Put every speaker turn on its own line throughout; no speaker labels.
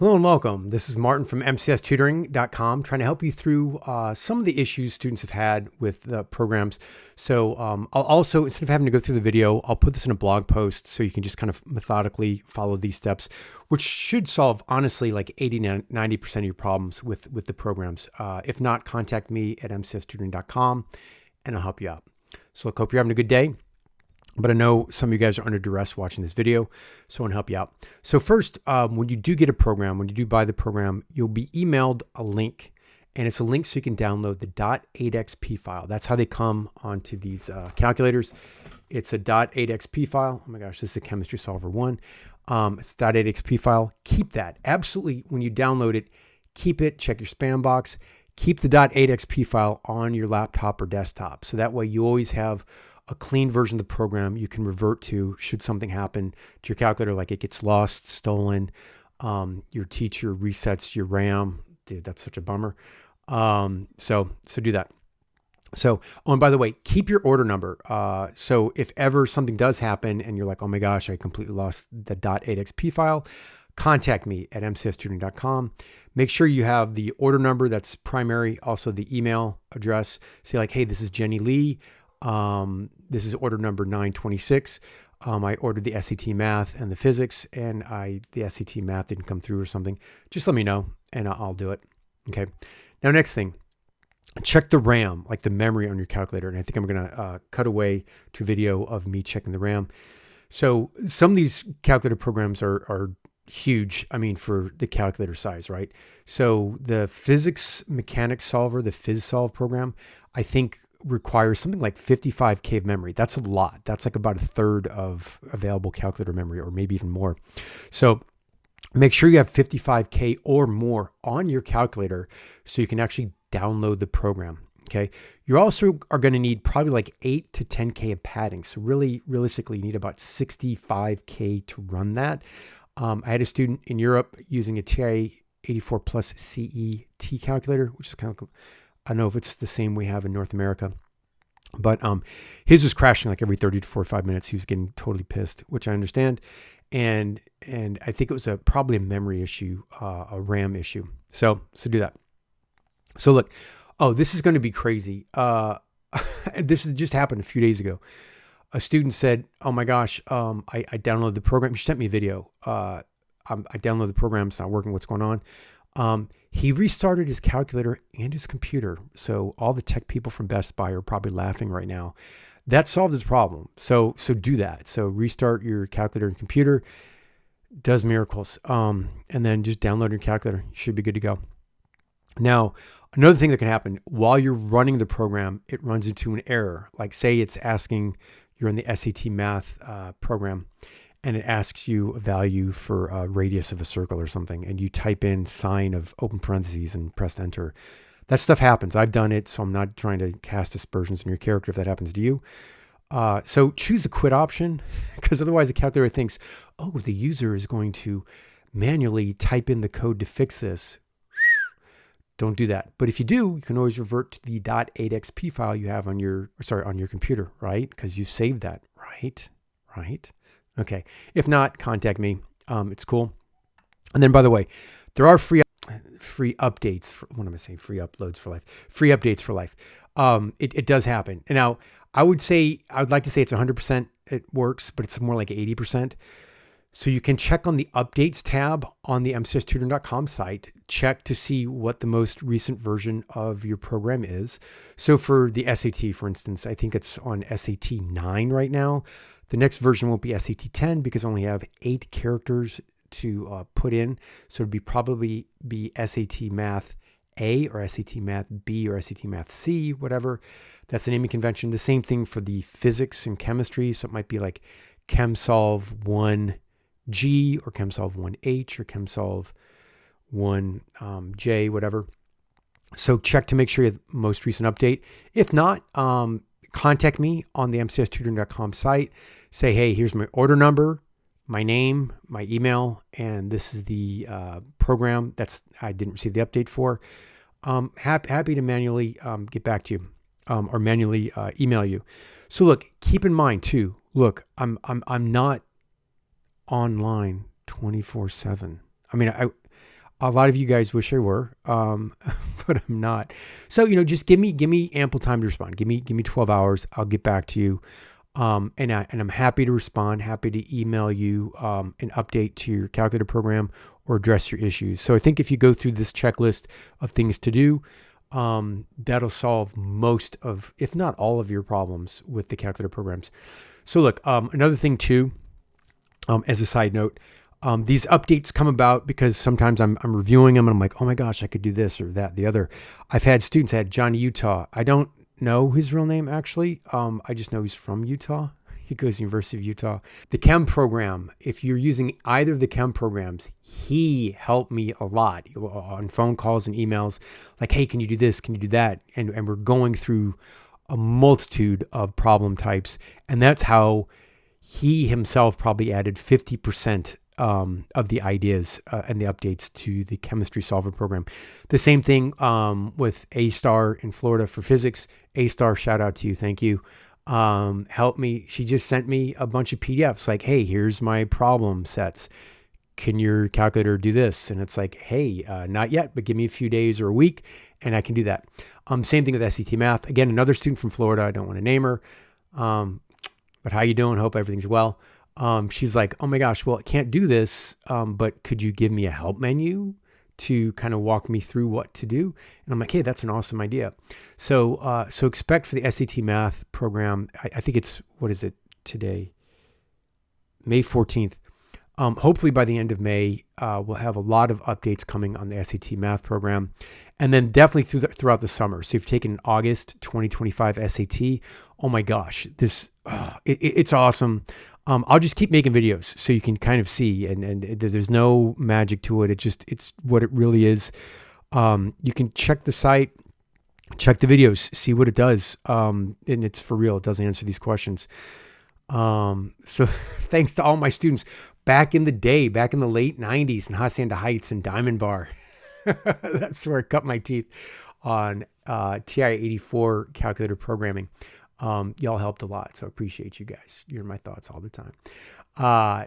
Hello and welcome. This is Martin from mcstutoring.com, trying to help you through some of the issues students have had with the programs. So I'll also, instead of having to go through the video, I'll put this in a blog post so you can just kind of methodically follow these steps, which should solve, honestly, like 80-90% of your problems with the programs. If not, contact me at mcstutoring.com and I'll help you out. So I hope you're having a good day. But I know some of you guys are under duress watching this video, so I want to help you out. So first, when you do get a program, when you do buy the program, you'll be emailed a link, and it's a link so you can download the .8xp file. That's how they come onto these calculators. It's a .8xp file. Oh my gosh, this is a Chemistry Solver 1. It's a .8xp file. Keep that. Absolutely, when you download it, keep it. Check your spam box. Keep the .8xp file on your laptop or desktop, so that way you always have a clean version of the program you can revert to should something happen to your calculator, like it gets lost, stolen, your teacher resets your RAM. Dude, that's such a bummer. So do that. So, oh, and by the way, keep your order number. So if ever something does happen and you're like, oh my gosh, I completely lost the .8xp file, contact me at mcstutoring.com. Make sure you have the order number that's primary, also the email address. Say like, hey, this is Jenny Lee. This is order number 926. I ordered the SAT math and the physics, and the SAT math didn't come through or something. Just let me know and I'll do it. Okay. Now, next thing, check the RAM, like the memory on your calculator. And I think I'm going to cut away to a video of me checking the RAM. So some of these calculator programs are huge. I mean, for the calculator size, right? So the physics mechanics solver, the PhysSolve program, I think requires something like 55K of memory. That's a lot. That's like about a third of available calculator memory, or maybe even more. So make sure you have 55K or more on your calculator so you can actually download the program. Okay. You also are going to need probably like 8 to 10K of padding. So really, realistically, you need about 65K to run that. I had a student in Europe using a TI-84 plus CET calculator, which is kind of, I don't know if it's the same we have in North America, but his was crashing like every 30 to 45 minutes. He was getting totally pissed, which I understand. And I think it was probably a memory issue, a RAM issue. So do that. So look, this is going to be crazy. This has just happened a few days ago. A student said, oh my gosh, I downloaded the program. She sent me a video. I downloaded the program. It's not working. What's going on? He restarted his calculator and his computer. So all the tech people from Best Buy are probably laughing right now. That solved his problem. So do that. So restart your calculator and computer. Does miracles. And then just download your calculator. You should be good to go. Now, another thing that can happen while you're running the program, it runs into an error. Like say it's asking, you're in the SAT math program, and it asks you a value for a radius of a circle or something, and you type in sign of open parentheses and press enter. That stuff happens. I've done it, so I'm not trying to cast aspersions on your character if that happens to you. So choose the quit option, because otherwise the calculator thinks, oh, the user is going to manually type in the code to fix this. Don't do that. But if you do, you can always revert to the .8xp file you have on your computer, right? Because you saved that, right? Okay. If not, contact me. It's cool. And then, by the way, there are free updates. What am I saying? Free uploads for life. Free updates for life. It does happen. And now, I would like to say it's 100%. It works, but it's more like 80%. So you can check on the updates tab on the mcstutoring.com site. Check to see what the most recent version of your program is. So for the SAT, for instance, I think it's on SAT 9 right now. The next version won't be SAT 10 because I only have 8 characters to put in. So it'd probably be SAT Math A or SAT Math B or SAT Math C, whatever. That's the naming convention. The same thing for the physics and chemistry. So it might be like ChemSolve 1G or ChemSolve 1H or ChemSolve 1J, whatever. So check to make sure you have the most recent update. If not, contact me on the mcstutoring.com site. Say, hey, here's my order number, my name, my email, and this is the program I didn't receive the update for. Happy to manually get back to you or manually email you. So look, keep in mind too. Look, I'm not online 24/7. I mean, A lot of you guys wish I were, but I'm not. So, just give me ample time to respond. Give me 12 hours. I'll get back to you. And I'm happy to respond, happy to email you an update to your calculator program or address your issues. So I think if you go through this checklist of things to do, that'll solve most of, if not all of your problems with the calculator programs. So look, another thing too, as a side note, these updates come about because sometimes I'm reviewing them and I'm like, oh my gosh, I could do this or that, the other. I've had students, I had Johnny Utah. I don't know his real name actually. I just know he's from Utah. He goes to the University of Utah. The chem program, if you're using either of the chem programs, he helped me a lot on phone calls and emails. Like, hey, can you do this? Can you do that? And we're going through a multitude of problem types. And that's how he himself probably added 50% of the ideas and the updates to the chemistry solver program. The same thing with A-Star in Florida for physics. A-Star, shout out to you. Thank you. Help me. She just sent me a bunch of PDFs like, hey, here's my problem sets. Can your calculator do this? And it's like, hey, not yet, but give me a few days or a week and I can do that. Same thing with SAT math. Again, another student from Florida. I don't want to name her. But how you doing? Hope everything's well. She's like, oh my gosh, well, I can't do this. But could you give me a help menu to kind of walk me through what to do? And I'm like, hey, that's an awesome idea. So expect for the SAT math program. I think it's, what is it today? May 14th. Hopefully by the end of May, we'll have a lot of updates coming on the SAT math program. And then definitely throughout the summer. So if you've taken August 2025 SAT, oh my gosh, it's awesome. I'll just keep making videos so you can kind of see, and there's no magic to it. It's what it really is. You can check the site, check the videos, see what it does. And it's for real. It does answer these questions. So thanks to all my students back in the day, back in the late 90s in Hacienda Heights and Diamond Bar. That's where I cut my teeth on TI-84 calculator programming. Y'all helped a lot, so I appreciate you guys. You're in my thoughts all the time.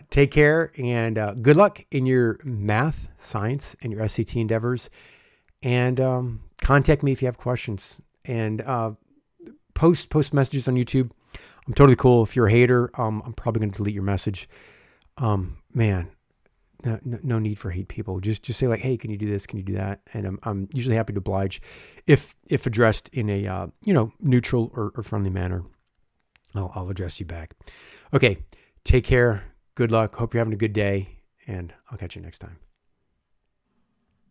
Take care and good luck in your math, science, and your SAT endeavors. And contact me if you have questions. And post messages on YouTube. I'm totally cool. If you're a hater, I'm probably going to delete your message. Man, no need for hate people. Just say like, hey, can you do this? Can you do that? And I'm usually happy to oblige if addressed in a, neutral or friendly manner. I'll address you back. Okay. Take care. Good luck. Hope you're having a good day, and I'll catch you next time.